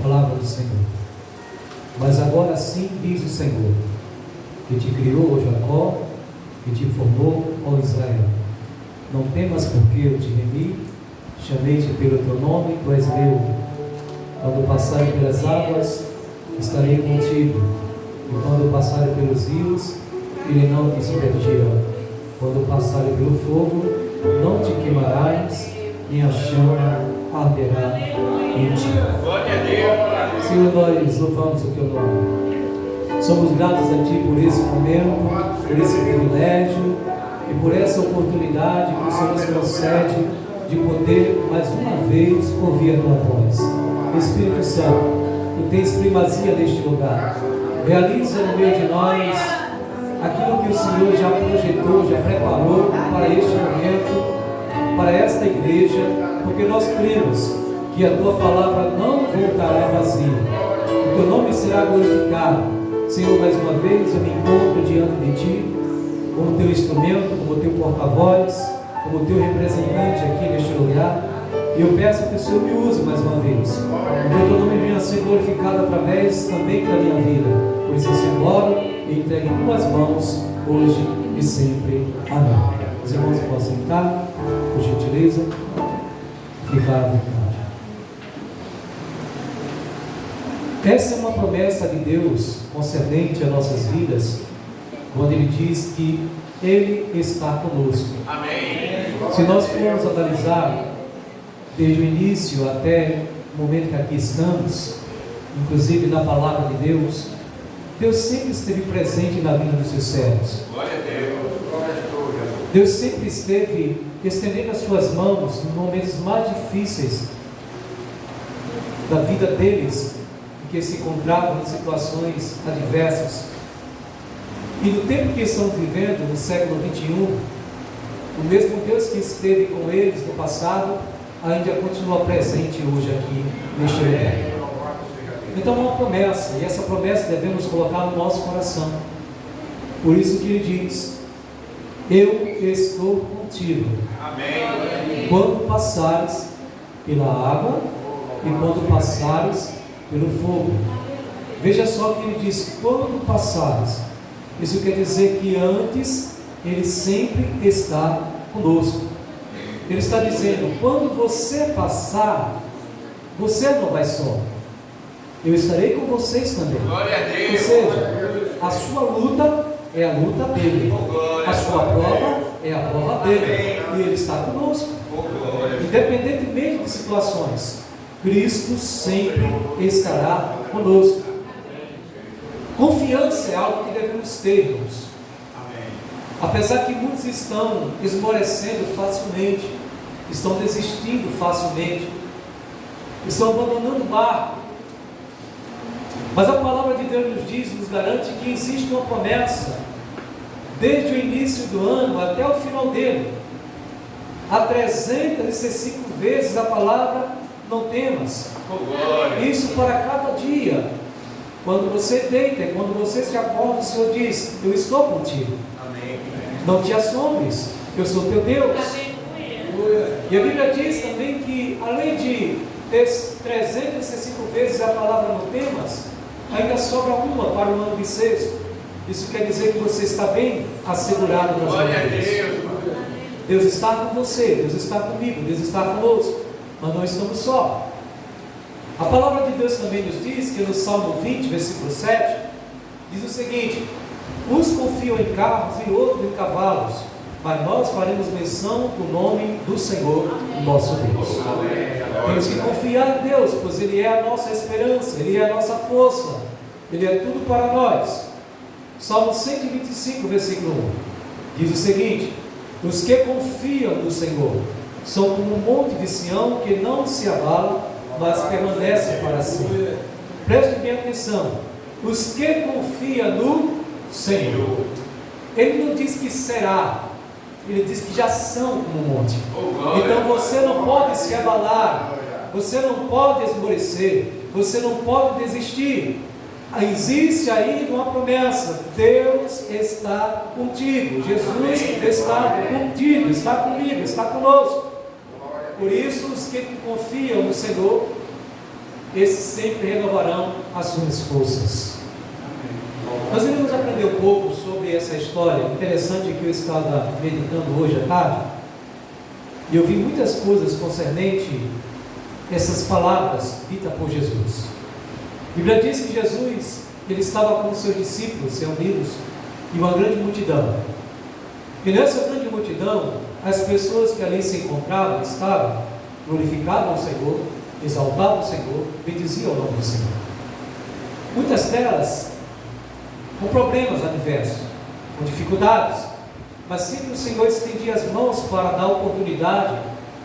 palavra do Senhor. Mas agora sim diz o Senhor, que te criou, ó Jacó, que te formou, ó Israel. Não temas, porque eu te remi, chamei-te pelo teu nome, tu és meu. Quando passarem pelas águas, estarei contigo, e quando passarem pelos rios, ele não te submergirá. Quando passarem pelo fogo, não te queimarás, nem a chama arderá em ti. Senhor, nós louvamos o teu nome. Somos gratos a ti por esse momento, por esse privilégio e por essa oportunidade que o Senhor nos concede de poder mais uma vez ouvir a tua voz. Espírito Santo, tu tens primazia neste lugar. Realiza no meio de nós aquilo que o Senhor já projetou, já preparou para este momento, para esta igreja, porque nós cremos que a tua palavra não voltará vazia. O teu nome será glorificado. Senhor, mais uma vez eu me encontro diante de ti, como teu instrumento, como teu porta-voz, como teu representante aqui neste lugar. E eu peço que o Senhor me use mais uma vez, que o teu nome venha a ser glorificado através também da minha vida. Por isso eu se oro e entrego em tuas mãos, hoje e sempre. Amém. Os irmãos podem sentar, por gentileza, ficar à vontade. Essa é uma promessa de Deus concernente às nossas vidas, quando Ele diz que Ele está conosco. Amém. Se nós formos analisar desde o início até o momento que aqui estamos, inclusive na palavra de Deus, Deus sempre esteve presente na vida dos seus servos. Glória a Deus. Deus sempre esteve estendendo as suas mãos nos momentos mais difíceis da vida deles, em que se encontravam em situações adversas. E no tempo que estamos vivendo, no século 21, o mesmo Deus que esteve com eles no passado, ainda continua presente hoje aqui neste lugar. Então é uma promessa, e essa promessa devemos colocar no nosso coração. Por isso que Ele diz: eu estou contigo. Amém. Quando passares pela água e quando passares pelo fogo. Veja só que Ele diz: quando passares. Isso quer dizer que antes Ele sempre está conosco. Ele está dizendo: quando você passar, você não vai só, eu estarei com vocês também. Glória a Deus. Ou seja, a sua luta é a luta dele, a sua prova é a prova dele, e Ele está conosco. Independentemente de situações, Cristo sempre estará conosco. Confiança é algo que devemos ter, irmãos. Apesar que muitos estão esmorecendo facilmente, estão desistindo facilmente, estão abandonando o barco, mas a palavra de Deus nos diz, nos garante que existe uma promessa, desde o início do ano até o final dele. Há 365 vezes a palavra não temas. Isso para cada dia. Quando você deita, quando você se acorda, o Senhor diz: eu estou contigo. Amém. Não te assombres, eu sou teu Deus. Amém. E a Bíblia diz também que, além de ter 365 vezes a palavra não temas, ainda sobra uma para o ano bissexto. Isso quer dizer que você está bem assegurado nas mãos de Deus. Deus está com você, Deus está comigo, Deus está conosco, mas não estamos só. A palavra de Deus também nos diz que no Salmo 20, versículo 7, diz o seguinte: uns confiam em carros e outros em cavalos, mas nós faremos menção do nome do Senhor, nosso Deus. Temos que confiar em Deus, pois Ele é a nossa esperança, Ele é a nossa força, Ele é tudo para nós. Salmo 125, versículo 1, diz o seguinte: os que confiam no Senhor são como um monte de Sião que não se abala, mas permanece para sempre. Preste bem atenção: os que confiam no Senhor. Ele não diz que será, Ele diz que já são como um monte. Então você não pode se abalar, você não pode esmorecer, você não pode desistir. Existe aí uma promessa: Deus está contigo, Jesus está contigo, está comigo, está conosco. Por isso, os que confiam no Senhor, esses sempre renovarão as suas forças. Nós iremos aprender um pouco sobre essa história interessante que eu estava meditando hoje à tarde, e eu vi muitas coisas concernente essas palavras ditas por Jesus. A Bíblia diz que Jesus, ele estava com os seus discípulos reunidos e uma grande multidão. E nessa grande multidão, as pessoas que ali se encontravam, estavam, glorificavam o Senhor, exaltavam o Senhor, bendiziam o nome do Senhor. Muitas delas com problemas adversos, com dificuldades, mas sempre o Senhor estendia as mãos para dar oportunidade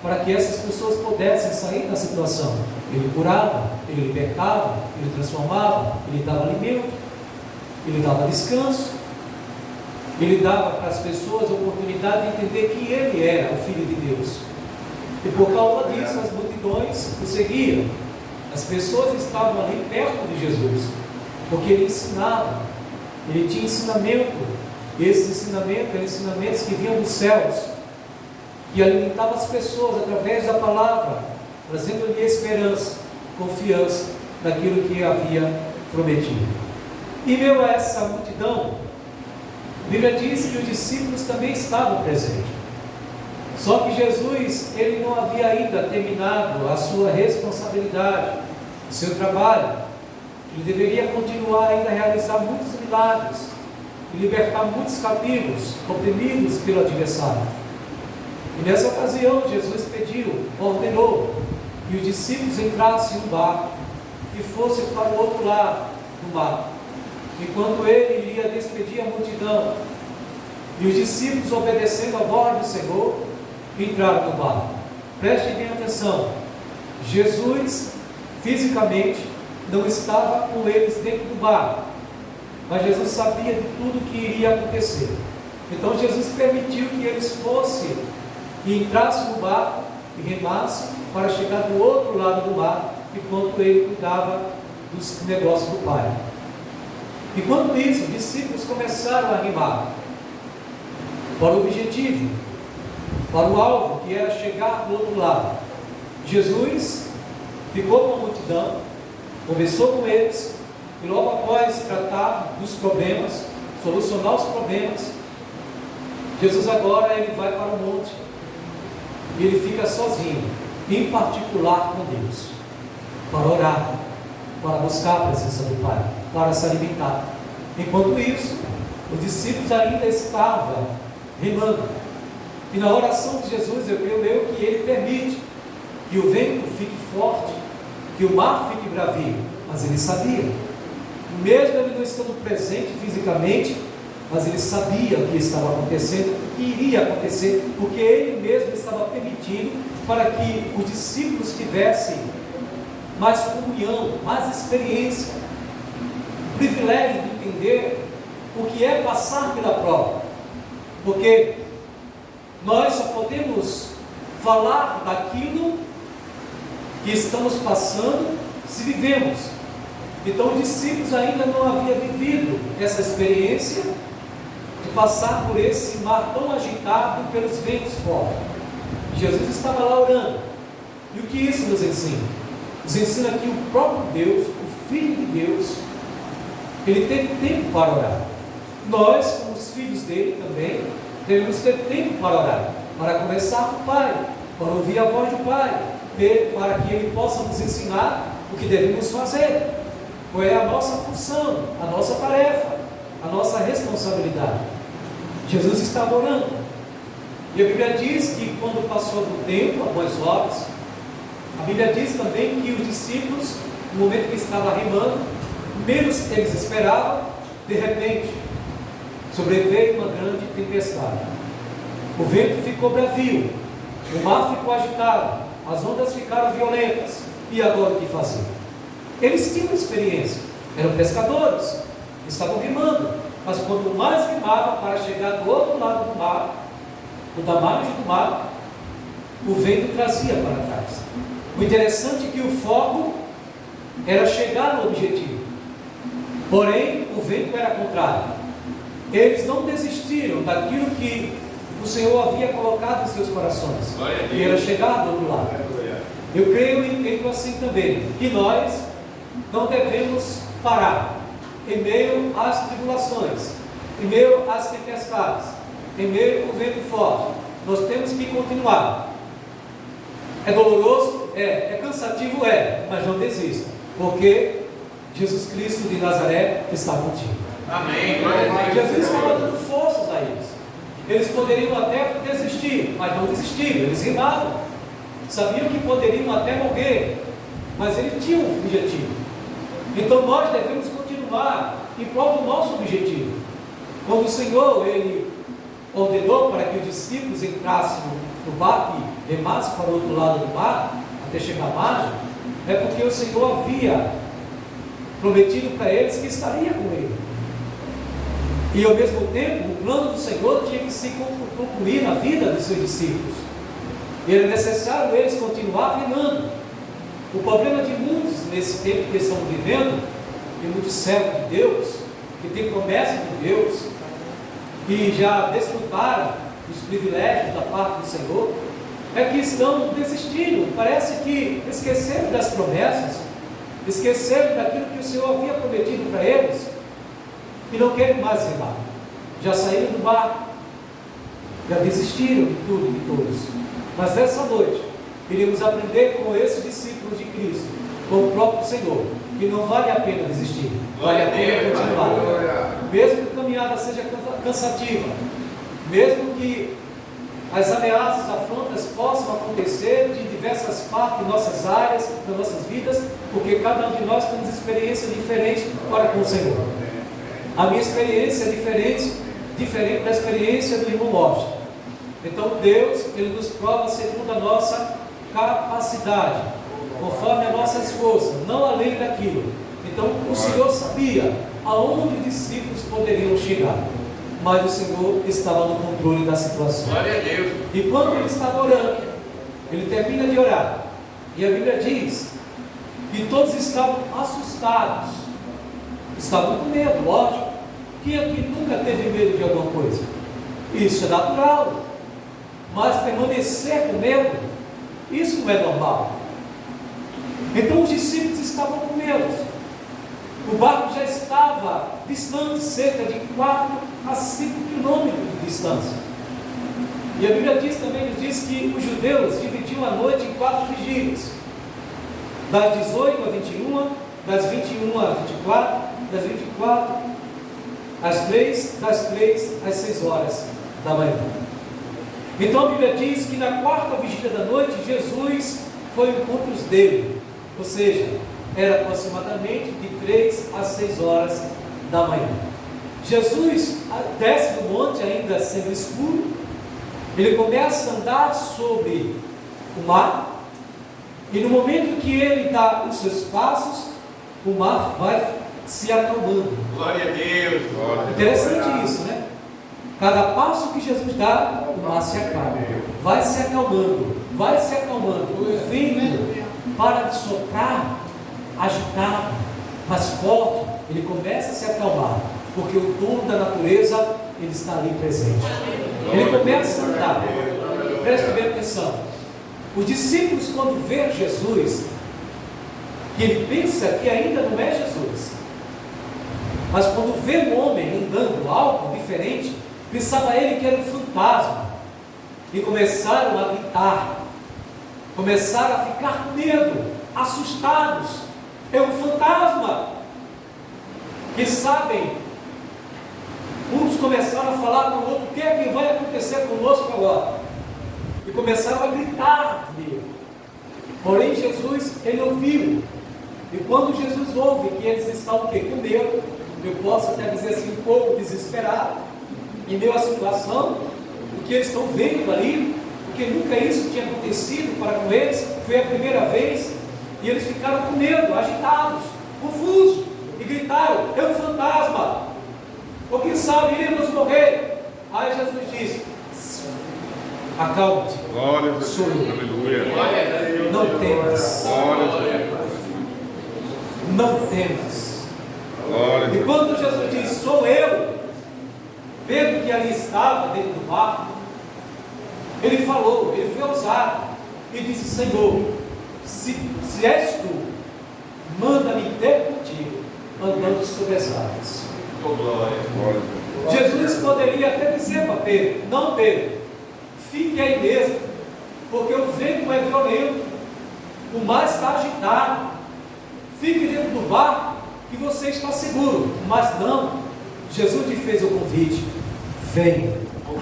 para que essas pessoas pudessem sair da situação. Ele curava, ele libertava, ele transformava, ele dava alimento, ele dava descanso, ele dava para as pessoas a oportunidade de entender que ele era o Filho de Deus. E por causa disso, as multidões o seguiam. As pessoas estavam ali perto de Jesus, porque ele ensinava, ele tinha ensinamento, e esses ensinamentos eram ensinamentos que vinham dos céus, que alimentavam as pessoas através da palavra, trazendo-lhe esperança, confiança naquilo que havia prometido. E meio a essa multidão, a Bíblia diz que os discípulos também estavam presentes. Só que Jesus, ele não havia ainda terminado a sua responsabilidade, o seu trabalho. Ele deveria continuar ainda a realizar muitos milagres e libertar muitos cativos, oprimidos pelo adversário. E nessa ocasião, Jesus pediu, ordenou que os discípulos entrassem no barco e fossem para o outro lado do mar, enquanto ele iria despedir a multidão. E os discípulos, obedecendo a voz do Senhor, entraram no barco. Preste bem atenção, Jesus fisicamente não estava com eles dentro do barco, mas Jesus sabia de tudo que iria acontecer. Então Jesus permitiu que eles fossem e entrassem no barco e remassem para chegar do outro lado do mar, enquanto ele cuidava dos negócios do Pai. Enquanto isso, os discípulos começaram a remar para o objetivo, para o alvo, que era chegar do outro lado. Jesus ficou com a multidão, conversou com eles, e logo após tratar dos problemas, solucionar os problemas, Jesus agora ele vai para o monte, e ele fica sozinho, em particular com Deus, para orar, para buscar a presença do Pai, para se alimentar. Enquanto isso, os discípulos ainda estavam remando, e na oração de Jesus eu creio que ele permite que o vento fique forte, que o mar fique bravio, mas ele sabia, mesmo ele não estando presente fisicamente, mas ele sabia o que estava acontecendo, o que iria acontecer, porque ele mesmo estava permitindo para que os discípulos tivessem mais comunhão, mais experiência, o privilégio de entender o que é passar pela prova, porque nós só podemos falar daquilo que estamos passando se vivemos. Então os discípulos ainda não haviam vivido essa experiência de passar por esse mar tão agitado pelos ventos fortes. Jesus estava lá orando. E o que isso nos ensina? Nos ensina que o próprio Deus, o Filho de Deus, ele teve tempo para orar. Nós, como os filhos dele também, devemos ter tempo para orar, para conversar com o Pai, para ouvir a voz do Pai, para que ele possa nos ensinar o que devemos fazer, qual é a nossa função, a nossa tarefa, a nossa responsabilidade. Jesus estava orando, e a Bíblia diz que quando passou do tempo, após horas, a Bíblia diz também que os discípulos, no momento que estavam remando, menos eles esperavam, de repente sobreveio uma grande tempestade. O vento ficou bravio, o mar ficou agitado, as ondas ficaram violentas. E agora o que fazer? Eles tinham experiência, eram pescadores, estavam remando, mas quando mais remavam para chegar do outro lado do mar, ou da margem do mar, o vento trazia para trás. O interessante é que o foco era chegar no objetivo, porém o vento era contrário. Eles não desistiram daquilo que o Senhor havia colocado em seus corações, e era chegar do outro lado. Eu creio e entendo assim também, que nós não devemos parar em meio às tribulações, em meio às tempestades, em meio ao vento forte. Nós temos que continuar. É doloroso? É cansativo? Mas não desista, porque Jesus Cristo de Nazaré está contigo. Amém. Jesus estava dando forças a eles. Eles poderiam até desistir, mas não desistiram, eles rimavam. Sabiam que poderiam até morrer, mas eles tinham um objetivo. Então nós devemos continuar em prol do nosso objetivo. Quando o Senhor, Ele ordenou para que os discípulos entrassem no barco e remassem para o outro lado do mar, até chegar à margem, é porque o Senhor havia prometido para eles que estaria com ele. E ao mesmo tempo, o plano do Senhor tinha que se concluir na vida dos seus discípulos. E era necessário eles continuar remando. O problema de muitos nesse tempo que estão vivendo, de muitos servos de Deus, que têm promessa de Deus, que já desfrutaram dos privilégios da parte do Senhor, é que estão desistindo. Parece que esqueceram das promessas, esqueceram daquilo que o Senhor havia prometido para eles, e não querem mais remar. Já saíram do barco, já desistiram de tudo e de todos. Mas nessa noite, queremos aprender com esses discípulos de Cristo, com o próprio Senhor, que não vale a pena desistir, vale a pena continuar. Mesmo que a caminhada seja cansativa, mesmo que as ameaças, afrontas possam acontecer de diversas partes de nossas áreas, das nossas vidas, porque cada um de nós temos experiência diferente para com o Senhor. A minha experiência é diferente da experiência do irmão Morte. Então Deus, Ele nos prova segundo a nossa capacidade, conforme as nossas forças, não além daquilo. Então o Senhor sabia aonde os discípulos poderiam chegar, mas o Senhor estava no controle da situação. Glória a Deus. E quando ele estava orando, ele termina de orar, e a Bíblia diz que todos estavam assustados, estavam com medo, lógico. Quem aqui nunca teve medo de alguma coisa? Isso é natural, mas permanecer com medo, isso não é normal. Então os discípulos estavam com medo. O barco já estava distante, cerca de 4 a 5 quilômetros de distância. E a Bíblia diz também, nos diz que os judeus dividiam a noite em 4 vigílias, das 18 a 21, das 21 a 24, das 24 às 3, das 3 às 6 horas da manhã. Então a Bíblia diz que na 4ª vigília da noite, Jesus foi ao encontro dele, ou seja, era aproximadamente de 3 a 6 horas da manhã. Jesus desce do monte, ainda sendo escuro, ele começa a andar sobre o mar, e no momento que ele dá os seus passos, o mar vai se acalmando. Glória a Deus. Interessante isso, né? Cada passo que Jesus dá, o mar se acalma, vai se acalmando, vai se acalmando. O vento para de soprar, agitado, mais forte, ele começa a se acalmar, porque o dono da natureza, ele está ali presente. Ele começa a andar. Preste bem atenção. Os discípulos, quando vê Jesus, que ele pensa que ainda não é Jesus, mas quando vê um homem andando algo diferente, pensava ele que era um fantasma, e começaram a gritar, começaram a ficar com medo, assustados. É um fantasma. Que sabem, uns começaram a falar com o outro: o que é que vai acontecer conosco agora? E começaram a gritar comigo. Porém Jesus, ele ouviu. E quando Jesus ouve que eles estão com medo, eu posso até dizer assim, um pouco desesperado, em meio à situação, o que eles estão vendo ali, porque nunca isso tinha acontecido para com eles, foi a primeira vez, e eles ficaram com medo, agitados, confusos, e gritaram: é um fantasma, ou quem sabe iremos morrer. Aí Jesus disse: acalma-te, sou eu, não temas, não temas. E quando Jesus disse: sou eu, Pedro, que ali estava dentro do barco, ele falou, ele foi ousado e disse: Senhor, se és tu, manda-me ter contigo, andando sobre as águas. Oh, glória. Jesus poderia até dizer para Pedro: não, Pedro, fique aí mesmo, porque o vento é violento, o mar está agitado, fique dentro do barco que você está seguro. Mas não, Jesus lhe fez o convite: venha.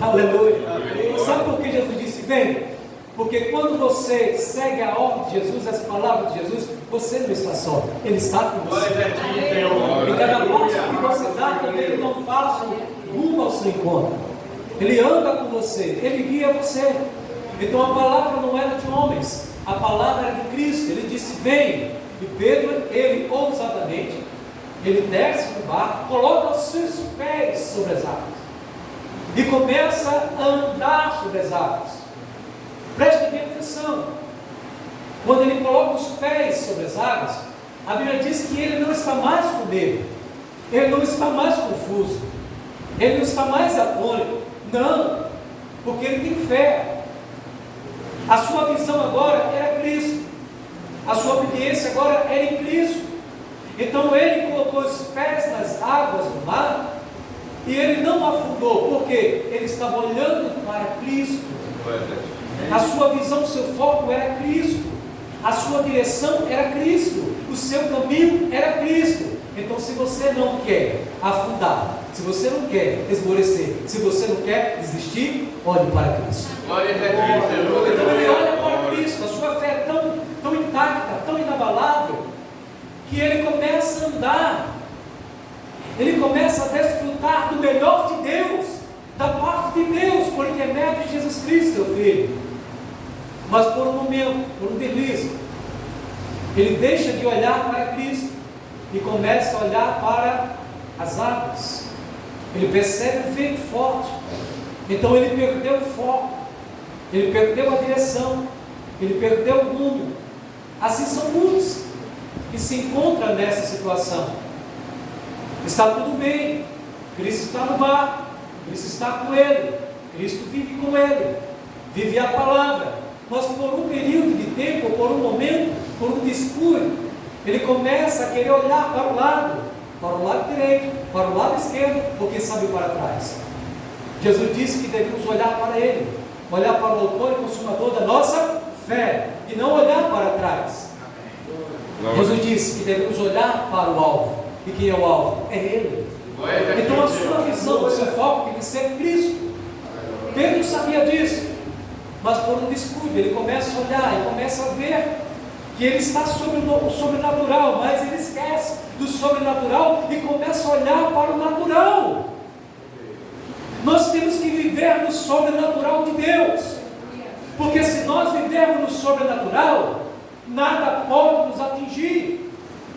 Aleluia. Sabe por que Jesus disse venha? Porque quando você segue a ordem de Jesus, as palavras de Jesus, você não está só, Ele está com você. Em cada passo que você dá, também Ele não passa rumo ao seu encontro. Ele anda com você, Ele guia você. Então a palavra não era de homens, a palavra era de Cristo. Ele disse: vem. E Pedro, ele ousadamente, ele desce do barco, coloca os seus pés sobre as águas e começa a andar sobre as águas. Preste bem atenção. Quando ele coloca os pés sobre as águas, a Bíblia diz que ele não está mais com medo, ele não está mais confuso, ele não está mais atônito. Não, porque ele tem fé. A sua visão agora era Cristo, a sua obediência agora era em Cristo. Então ele colocou os pés nas águas do mar e ele não afundou, porque ele estava olhando para Cristo. A sua visão, o seu foco era Cristo, a sua direção era Cristo, o seu caminho era Cristo. Então, se você não quer afundar, se você não quer esmorecer, se você não quer desistir, olhe para Cristo. Então ele olha para Cristo, a sua fé é tão intacta, tão inabalável, que ele começa a andar, ele começa a desfrutar do melhor de Deus, da parte de Deus, por intermédio de Jesus Cristo, seu Filho. Mas por um momento, por um deslize, ele deixa de olhar para Cristo e começa a olhar para as águas. Ele percebe o vento forte, então ele perdeu o foco, ele perdeu a direção, ele perdeu o rumo. Assim são muitos que se encontram nessa situação. Está tudo bem, Cristo está no barco, Cristo está com ele, Cristo vive com ele, vive a palavra. Mas por um período de tempo, por um momento, por um descuido, ele começa a querer olhar para o lado direito, para o lado esquerdo, ou quem sabe para trás. Jesus disse que devemos olhar para Ele, olhar para o autor e consumador da nossa fé, e não olhar para trás. Jesus disse que devemos olhar para o alvo, e quem é o alvo? É Ele. Então a sua visão, o seu foco tem que ser Cristo. Pedro sabia disso, mas por um descuido, ele começa a olhar e começa a ver que ele está sobre o sobrenatural, mas ele esquece do sobrenatural e começa a olhar para o natural. Nós temos que viver no sobrenatural de Deus, porque se nós vivermos no sobrenatural, nada pode nos atingir,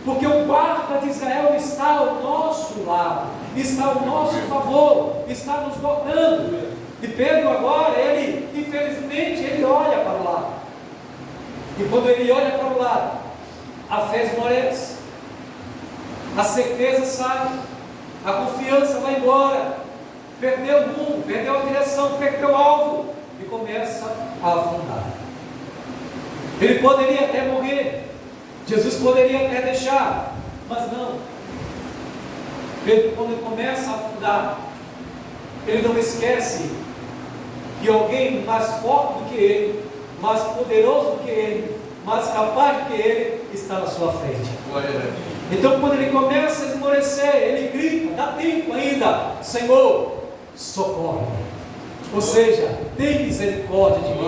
porque o guarda de Israel está ao nosso lado, está ao nosso favor, está nos guardando. E Pedro agora, ele, infelizmente, ele olha para o lado. E quando ele olha para o lado, a fé esmorece, a certeza sai, a confiança vai embora, perdeu o rumo, perdeu a direção, perdeu o alvo e começa a afundar. Ele poderia até morrer, Jesus poderia até deixar, mas não. Pedro, quando ele começa a afundar, ele não esquece que alguém mais forte do que ele, mais poderoso do que ele, mais capaz do que ele, está na sua frente. Então quando ele começa a esmorecer, ele grita, dá tempo ainda: Senhor, socorre-me. Ou seja, tem misericórdia de mim.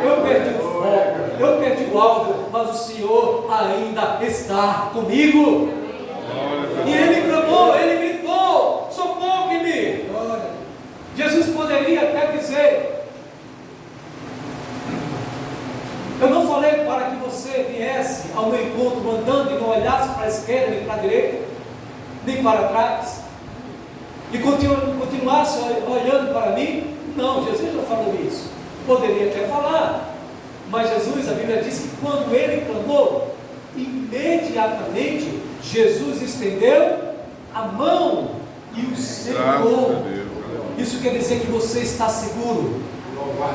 Eu perdi o foco, eu perdi o alvo, mas o Senhor ainda está comigo. E ele clamou, ele gritou: socorre-me. Jesus poderia até dizer: eu não falei para que você viesse ao meu encontro andando e não olhasse para a esquerda, nem para a direita, nem para trás, e continuasse olhando para mim? Não, Jesus não falou isso. Poderia até falar, mas Jesus, a Bíblia diz que quando ele clamou, imediatamente Jesus estendeu a mão e o segurou. Isso quer dizer que você está seguro.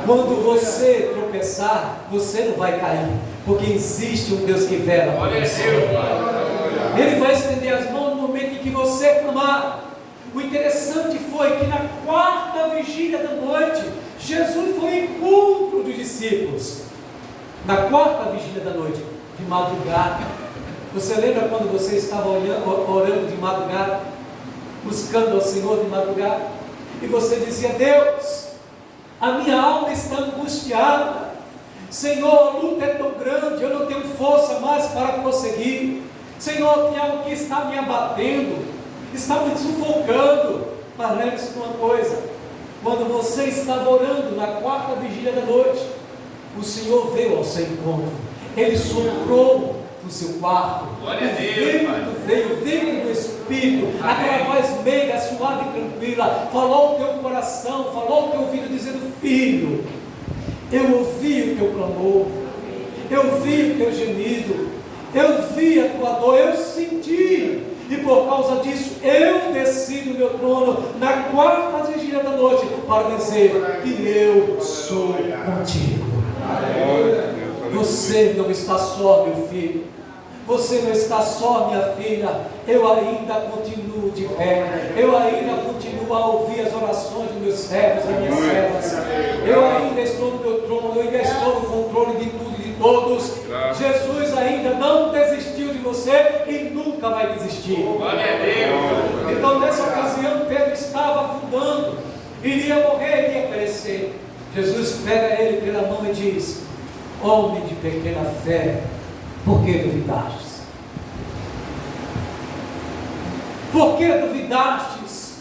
Quando você tropeçar, você não vai cair, porque existe um Deus que vela por você. Ele vai estender as mãos no momento em que você clamar. O interessante foi que na quarta vigília da noite, Jesus foi ao encontro dos discípulos. Na quarta vigília da noite, de madrugada. Você lembra quando você estava orando de madrugada, buscando ao Senhor de madrugada, e você dizia: Deus, a minha alma está angustiada, Senhor, a luta é tão grande, eu não tenho força mais para prosseguir, Senhor, tem algo que está me abatendo, está me sufocando. Mas lembre-se de uma coisa: quando você estava orando na quarta vigília da noite, o Senhor veio ao seu encontro, Ele soprou no seu quarto, Glória a Deus, vento veio, vento do Espírito, aquela voz meiga, suave e tranquila, falou ao teu coração, falou ao teu ouvido, dizendo: filho, eu ouvi o teu clamor, eu vi o teu gemido, eu vi a tua dor, eu senti, e por causa disso eu desci do meu trono na quarta vigília da noite para dizer que eu sou contigo. Você não está só, meu filho. Você não está só, minha filha. Eu ainda continuo de pé. Eu ainda continuo a ouvir as orações dos meus servos e minhas servas. Eu ainda estou no meu trono. Eu ainda estou no controle de tudo e de todos. Jesus ainda não desistiu de você e nunca vai desistir. Então, nessa ocasião, Pedro estava afundando. Iria morrer, iria perecer. Jesus pega ele pela mão e diz: homem de pequena fé, por que duvidastes? Por que duvidastes?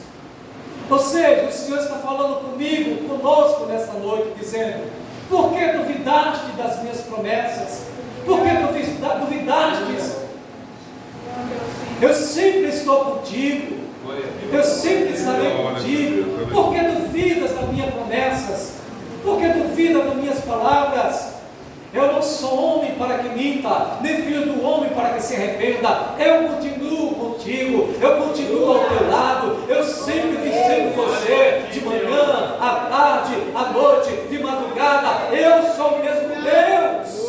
Ou seja, o Senhor está falando comigo, conosco nesta noite, dizendo: por que duvidaste das minhas promessas? Por que duvidastes? Eu sempre estou contigo, eu sempre estarei contigo. Por que duvidas das minhas promessas? Por que duvidas das minhas palavras? Eu não sou homem para que minta, nem filho do homem para que se arrependa. Eu continuo contigo, eu continuo ao teu lado, eu sempre visito você, de manhã, à tarde, à noite, de madrugada. Eu sou o mesmo Deus.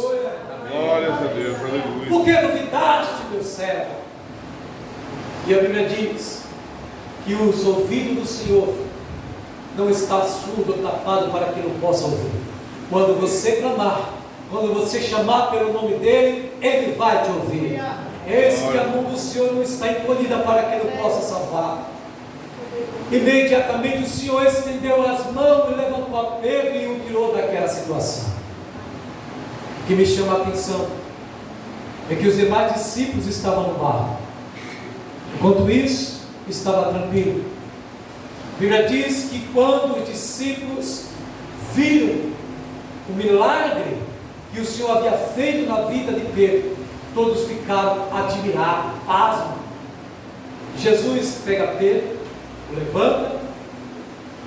Glória a Deus, aleluia. Por que duvidaste, meu servo? E a Bíblia diz que os ouvidos do Senhor não está surdo ou tapado para que não possa ouvir. Quando você clamar, quando você chamar pelo nome dele, ele vai te ouvir. Eis que a mão do Senhor não está encolhida para que ele possa salvar. Imediatamente o Senhor estendeu as mãos e levantou a Pedro e o tirou daquela situação. O que me chama a atenção é que os demais discípulos estavam no barco. Enquanto isso, estava tranquilo. A Bíblia diz que quando os discípulos viram o milagre que o Senhor havia feito na vida de Pedro, todos ficaram admirados, pasmos. Jesus pega Pedro, o levanta,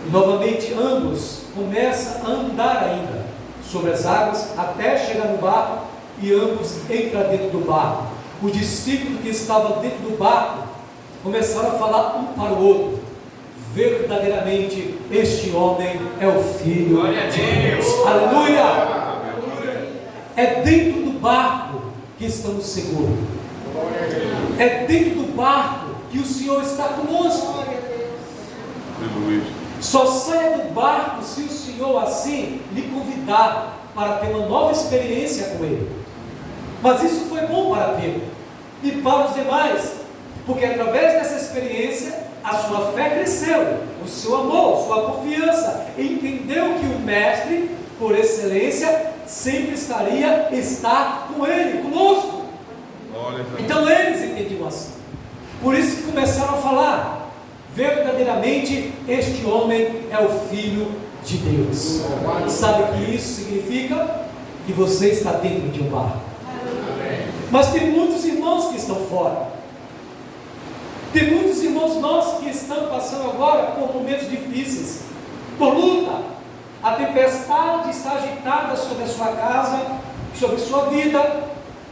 e novamente ambos começam a andar ainda sobre as águas, até chegar no barco, e ambos entram dentro do barco. Os discípulos que estavam dentro do barco começaram a falar um para o outro: verdadeiramente este homem é o Filho de Deus. Aleluia! É dentro do barco que estamos seguros. É dentro do barco que o Senhor está conosco. Só saia do barco se o Senhor assim lhe convidar para ter uma nova experiência com Ele. Mas isso foi bom para Pedro e para os demais, porque através dessa experiência a sua fé cresceu, o seu amor, sua confiança, entendeu que o Mestre, por excelência, sempre está com ele, conosco. Então eles entendiam assim. Por isso que começaram a falar: verdadeiramente este homem é o Filho de Deus. Sabe o que isso significa? Que você está dentro de um barco. Mas tem muitos irmãos que estão fora. Tem muitos irmãos nossos que estão passando agora por momentos difíceis, por luta. A tempestade está agitada sobre a sua casa, sobre a sua vida,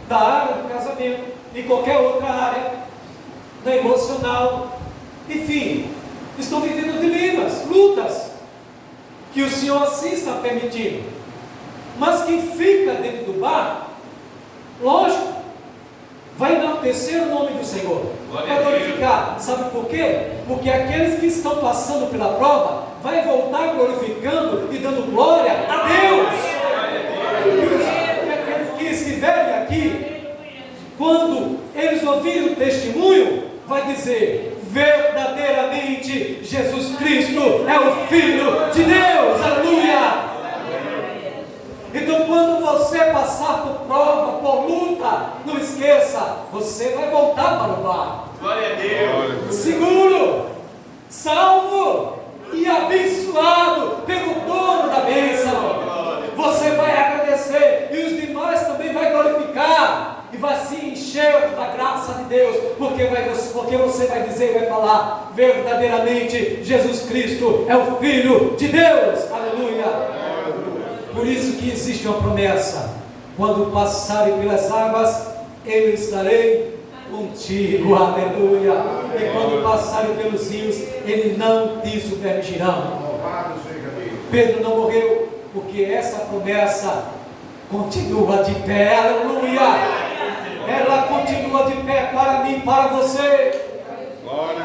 da área do casamento, em qualquer outra área, da emocional, enfim, estão vivendo dilemas, lutas, que o Senhor assim está permitindo. Mas quem fica dentro do barco, lógico, vai enaltecer o nome do Senhor, vai glorificar. Sabe por quê? Porque aqueles que estão passando pela prova vai voltar glorificando e dando glória a Deus. E aqueles que estiverem aqui, quando eles ouvirem o testemunho, vai dizer: verdadeiramente Jesus Cristo é o Filho de Deus. Aleluia! Então, quando você passar por prova, por luta, não esqueça, você vai voltar para o bar. Glória a Deus. Seguro, salvo e abençoado pelo dono da bênção. Você vai agradecer e os demais também vai glorificar e vai se encher da graça de Deus, porque você vai dizer e vai falar: verdadeiramente Jesus Cristo é o Filho de Deus. Aleluia! Por isso que existe uma promessa: quando passarem pelas águas, eu estarei contigo. Aleluia! E quando passarem pelos rios, ele não te submergirão. Pedro não morreu, porque essa promessa continua de pé. Aleluia! Ela continua de pé para mim, para você.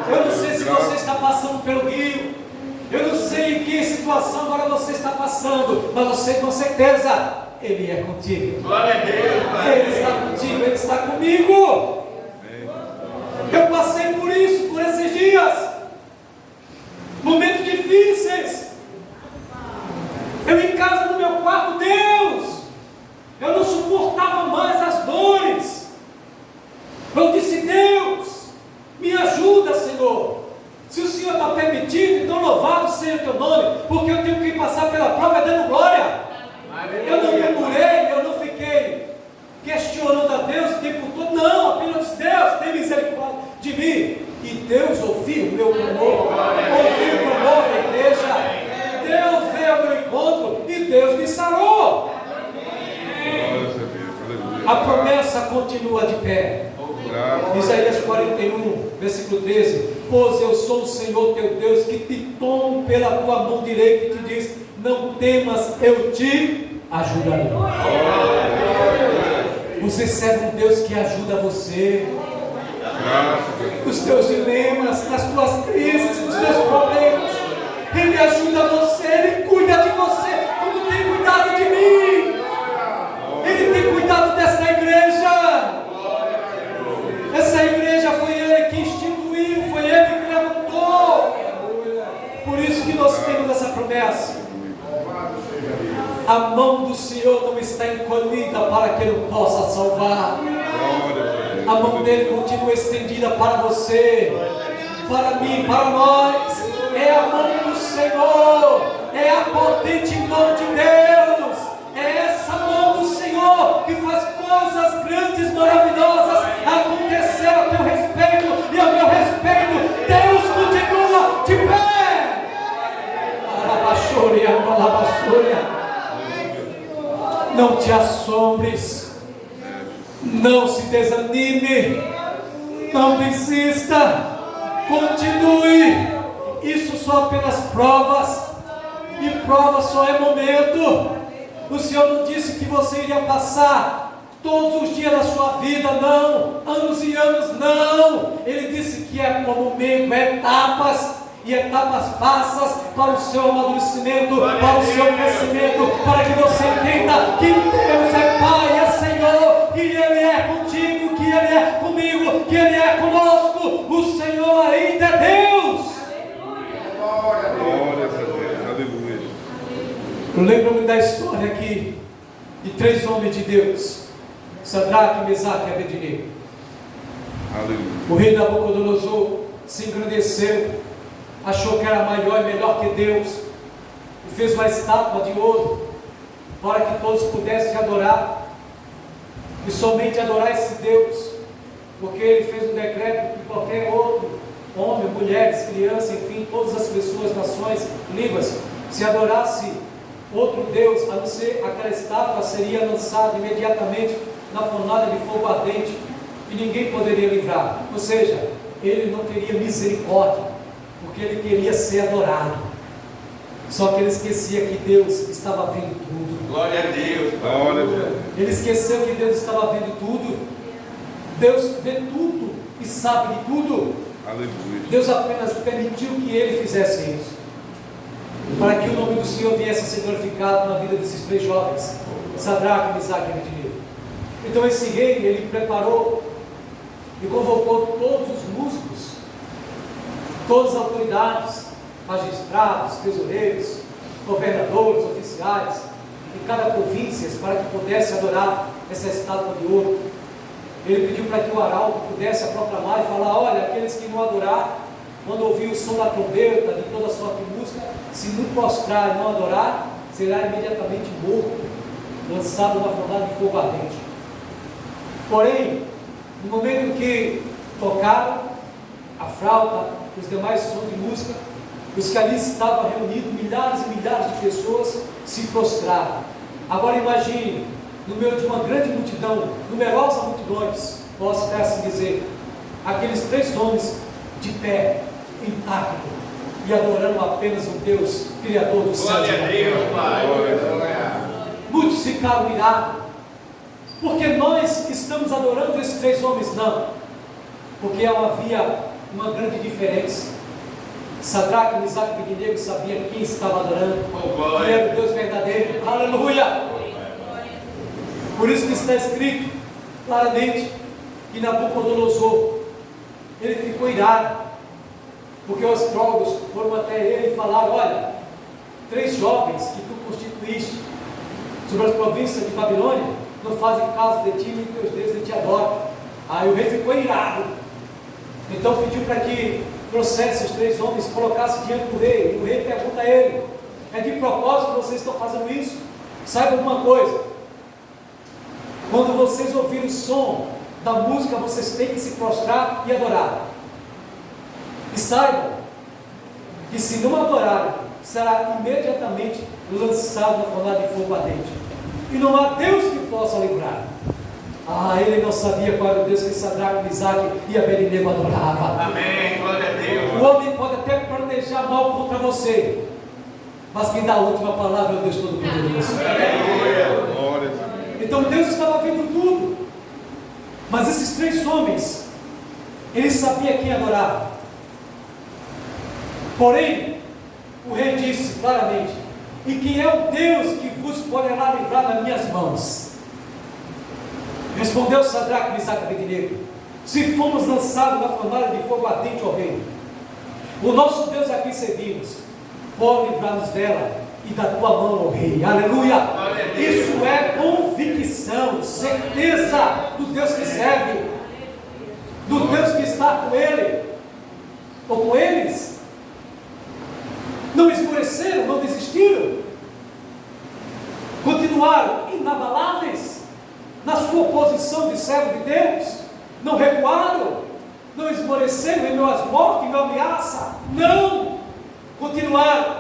Eu não sei se você está passando pelo rio, eu não sei em que situação agora você está passando, mas você com certeza, Ele é contigo. Glória a Deus. Ele está contigo, Ele está comigo. Eu passei por isso, por esses dias, momentos difíceis. Eu em casa no meu quarto, Deus, eu não suportava mais as dores. Eu disse: Deus, me ajuda, Senhor. Se o Senhor está permitindo, então louvado seja o teu nome, porque eu tenho que passar pela prova dando glória. Eu não murmurei, eu não fiquei questionando a Deus o tempo todo. Não, apenas Deus, tem misericórdia de mim. E Deus ouviu o meu clamor, ouviu o clamor da igreja. Deus veio ao meu encontro e Deus me sarou. A promessa continua de pé. Isaías 41, versículo 13: pois eu sou o Senhor teu Deus, que te tomo pela tua mão direita e te diz: não temas, eu te ajudarei. Você serve um Deus que ajuda você. Os teus dilemas, nas tuas crises, nos teus problemas, Ele ajuda você, Ele cuida de você, como tem cuidado de mim. Ele tem cuidado dessa igreja. Essa igreja foi Ele que instituiu, foi Ele que levantou. Por isso que nós temos essa promessa. A mão do Senhor não está encolhida para que Ele possa salvar. A mão dele continua estendida para você, para mim, para nós. É a mão do Senhor, é a potente mão de Deus. É essa mão do Senhor que faz coisas grandes, maravilhosas acontecer a teu respeito e ao meu respeito. Deus continua de pé. Não te assombres, não se desanime, não desista, continue. Isso são apenas provas, e prova só é momento. O Senhor não disse que você iria passar todos os dias da sua vida, não, anos e anos, não. Ele disse que é como momento, etapas, e etapas passas para o seu amadurecimento, para o seu crescimento, para que você entenda que Deus é Pai, é Senhor, que Ele é contigo, que Ele é comigo, que Ele é conosco. O Senhor ainda é Deus. Glória a Deus, aleluia. Eu lembro-me da história aqui de 3 homens de Deus: Sadraque, Mesaque e Abednego. Aleluia. O rei Nabucodonosor se engrandeceu, achou que era maior e melhor que Deus, e fez uma estátua de ouro para que todos pudessem adorar, e somente adorar esse Deus, porque ele fez um decreto que qualquer outro homem, mulheres, crianças, enfim, todas as pessoas, nações, línguas, se adorasse outro Deus, a não ser aquela estátua, seria lançada imediatamente na fornalha de fogo ardente, e ninguém poderia livrar. Ou seja, ele não teria misericórdia, porque ele queria ser adorado. Só que ele esquecia que Deus estava vendo tudo. Glória a Deus. Glória a Deus. Ele esqueceu que Deus estava vendo tudo. Deus vê tudo e sabe de tudo. Aleluia. Deus apenas permitiu que ele fizesse isso, para que o nome do Senhor viesse a ser glorificado na vida desses 3 jovens, Sadraque, Mesaque e Abednego. Então esse rei, ele preparou e convocou todos os músicos, todas as autoridades, magistrados, tesoureiros, governadores, oficiais, em cada província, para que pudesse adorar essa estátua de ouro. Ele pediu para que o arauto pudesse proclamar e falar: olha, aqueles que não adorar, quando ouvir o som da trombeta, de toda sorte de música, se não prostrar e não adorar, será imediatamente morto, lançado na fornalha de fogo ardente. Porém, no momento que tocaram a flauta, os demais sons de música, os que ali estavam reunidos, milhares e milhares de pessoas, se prostraram. Agora imagine, no meio de uma grande multidão, numerosas multidões, posso até assim dizer, aqueles 3 homens de pé, intacto, e adorando apenas o Deus, Criador do céu e da terra. Muitos ficaram irados, porque nós estamos adorando esses 3 homens? Não, porque havia uma grande diferença. Sadraque, Mesaque e Abednego sabiam quem estava adorando, que era o Deus verdadeiro. Aleluia! Por isso que está escrito claramente que Nabucodonosor, ele ficou irado, porque os astrólogos foram até ele e falaram: olha, 3 jovens que tu constituíste sobre as províncias de Babilônia não fazem caso de ti, nem teus deuses nem te adoram. Aí o rei ficou irado, então pediu para que trouxesse os 3 homens, colocasse diante do rei. E o rei pergunta a ele: é de propósito que vocês estão fazendo isso? Saiba uma coisa: quando vocês ouvirem o som da música, vocês têm que se prostrar e adorar. E saibam que se não adorarem, será imediatamente lançado na fornalha de fogo ardente. E não há Deus que possa livrar. Ele não sabia qual era o Deus que Sadraque, Mesaque e Abednego adoravam. Amém, glória a Deus. O homem pode até planejar mal contra você, mas quem dá a última palavra é o Deus Todo-Poderoso. Aleluia. Glória a Deus. Então Deus estava vendo tudo, mas esses 3 homens, eles sabiam quem adorava. Porém, o rei disse claramente: e quem é o Deus que vos poderá livrar das minhas mãos? Respondeu Sadraque, Mesaque e Abednego: se fomos lançados na fornalha de fogo ardente, ó rei, o nosso Deus a quem servimos pode livrar-nos dela e da tua mão, ó rei. Aleluia! Isso é convicção, certeza do Deus que serve, do Deus que está com ele, ou com eles. Não esmoreceram, não desistiram, continuaram inabaláveis na sua posição de servo de Deus, não recuaram, não esmoreceram em meio às mortes, em meio à ameaça, não, continuaram.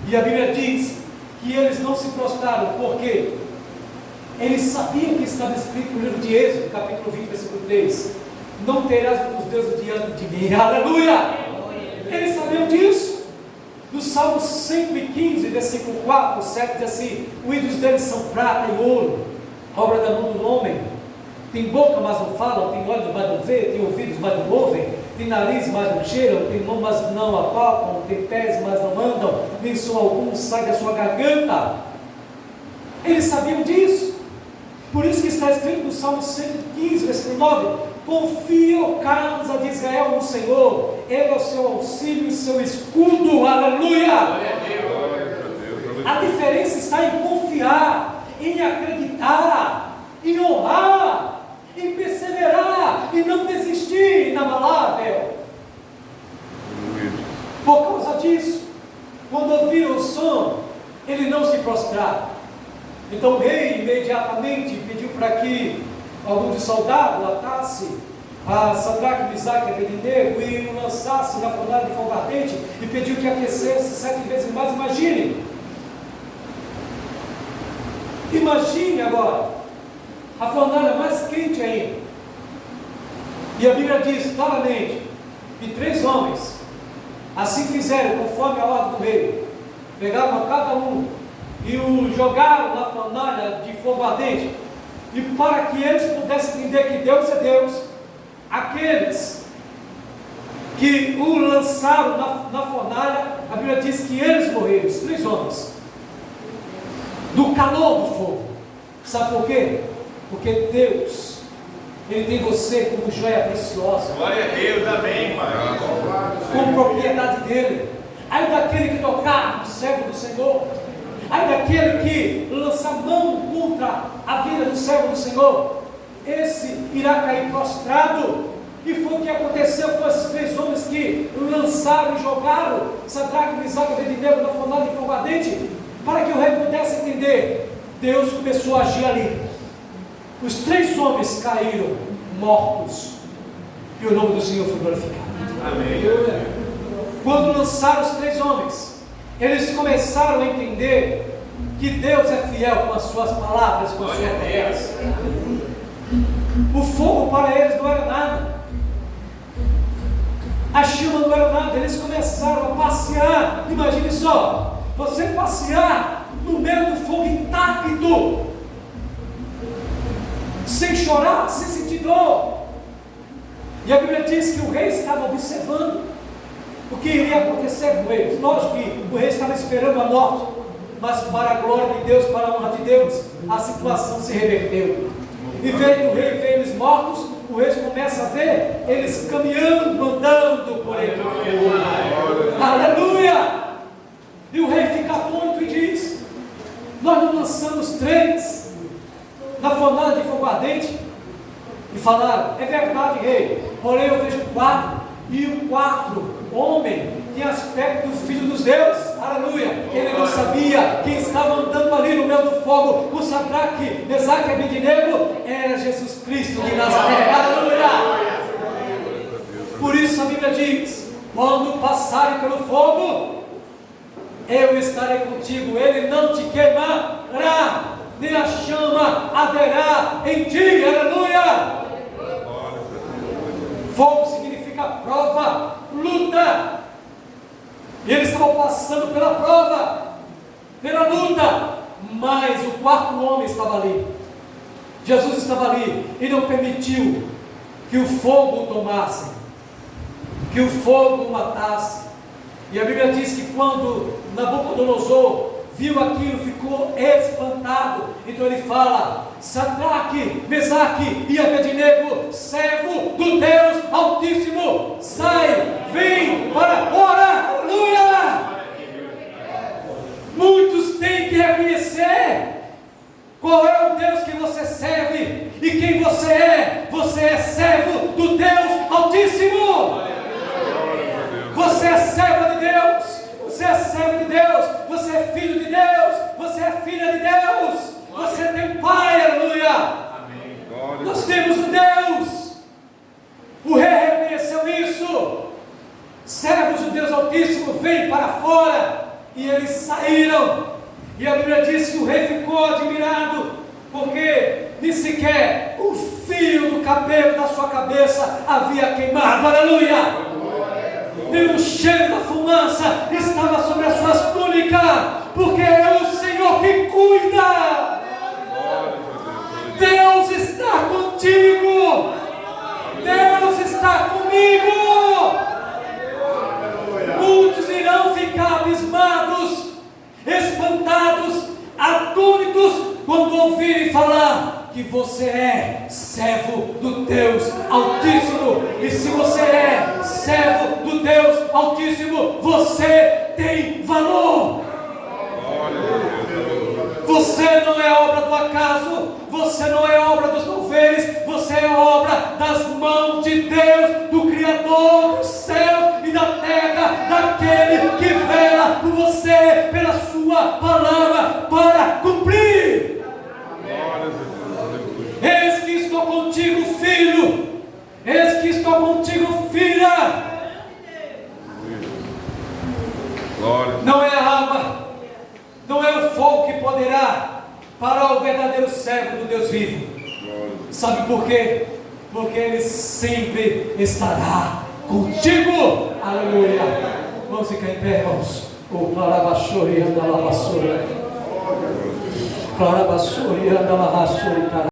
E a Bíblia diz que eles não se prostraram, porque eles sabiam que estava escrito no livro de Êxodo, capítulo 20, versículo 3: não terás outros deuses diante de mim. Aleluia! Eles sabiam disso. No Salmo 115, versículo 4, 7, diz assim: os ídolos deles são prata e ouro, obra da mão do homem. Tem boca, mas não falam, tem olhos, mas não vê, tem ouvidos, mas não ouvem, tem nariz, mas não cheiram, tem mão, mas não apalpam, tem pés, mas não andam, nem som algum sai da sua garganta. Eles sabiam disso. Por isso que está escrito no Salmo 115, versículo 9: confia, ó casa de Israel, no Senhor, Ele é o seu auxílio e seu escudo. Aleluia! A diferença está em confiar, em acreditar, em honrar, em perseverar, e não desistir, inabalável. Por causa disso, quando ouviram o som, ele não se prostraram. Então o rei imediatamente pediu para que algum dos soldados atasse a Sadraque, Mesaque e Abednego e o lançasse na fornalha de fogo ardente, e pediu que aquecesse 7 vezes mais. Imagine agora a fornalha mais quente ainda. E a Bíblia diz claramente que 3 homens assim fizeram, conforme a ordem do rei. Pegaram a cada um e o jogaram na fornalha de fogo ardente. E para que eles pudessem entender que Deus é Deus, aqueles que o lançaram na fornalha, a Bíblia diz que eles morreram, os 3 homens, do calor do fogo. Sabe por quê? Porque Deus, Ele tem você como joia preciosa. Glória a Deus, amém, Pai. Como propriedade dele. Aí daquele que tocar no servo do Senhor, aí daquele que lançar mão contra a vida do servo do Senhor, esse irá cair prostrado. E foi o que aconteceu com esses 3 homens que lançaram e jogaram Sadraque, Mesaque e Abednego na fornalha de fogo ardente, para que o rei pudesse entender. Deus começou a agir ali. Os 3 homens caíram mortos e o nome do Senhor foi glorificado. Amém. Quando lançaram os 3 homens, eles começaram a entender que Deus é fiel com as suas palavras, com a sua promessa. O fogo para eles não era nada, a chama não era nada. Eles começaram a passear. Imagine só, você passear no meio do fogo intacto, sem chorar, sem sentir dor. E a Bíblia diz que o rei estava observando o que iria acontecer com eles. Lógico que o rei estava esperando a morte, mas para a glória de Deus, para a honra de Deus, a situação se reverteu. Em vez do rei ver eles mortos, o rei começa a ver eles caminhando, andando por entre o fogo. Aleluia! E o rei fica atônito e diz: nós não lançamos 3 na fornalha de fogo ardente? E falaram: é verdade, rei, porém eu vejo 4, e o 4 homem tem aspecto do Filho dos deuses. Aleluia! Ele não sabia quem estava andando ali no meio do fogo com Sadraque, Mesaque e Abednego era Jesus Cristo de Nazaré. Aleluia! Por isso a Bíblia diz: quando passarem pelo fogo, eu estarei contigo, ele não te queimará, nem a chama arderá em ti. Aleluia! Fogo significa prova, luta. E eles estavam passando pela prova, pela luta, mas o 4º homem estava ali. Jesus estava ali e não permitiu que o fogo o tomasse, que o fogo o matasse. E a Bíblia diz que quando Nabucodonosor viu aquilo, ficou espantado. Então ele fala: Sadraque, Mesaque e Abednego, servo do Deus Altíssimo, sai, vem para fora. Aleluia! Muitos têm que reconhecer qual é o Deus que você serve e quem você é. Você é servo do Deus Altíssimo. Você é servo de Deus. Você é servo de Deus, você é filho de Deus, você é filha de Deus, você tem Pai. Aleluia! Amém. Nós temos um Deus. O rei reconheceu isso. Servos do Deus Altíssimo, vêm para fora. E eles saíram. E a Bíblia diz que o rei ficou admirado, porque nem sequer o fio do cabelo da sua cabeça havia queimado. Aleluia! E o cheiro da fumaça estava sobre as suas túnicas, porque é o Senhor que cuida. Deus está contigo. Deus está comigo. Muitos irão ficar abismados, espantados, atônitos, quando ouvirem falar que você é servo do Deus Altíssimo. E se você é servo do Deus Altíssimo, você tem valor. Você não é obra do acaso, você não é obra dos moveres, você é obra das mãos de Deus, do Criador dos céus e da terra, daquele que vela por você, pela sua palavra, para cumprir. Eis que estou contigo, filho. Eis que estou contigo, filha. Não é a água, não é o fogo que poderá parar o verdadeiro servo do Deus vivo. Sabe por quê? Porque Ele sempre estará contigo. Aleluia. Vamos ficar em pé, irmãos. O Clarabachori anda lá, Clarabachori anda lá,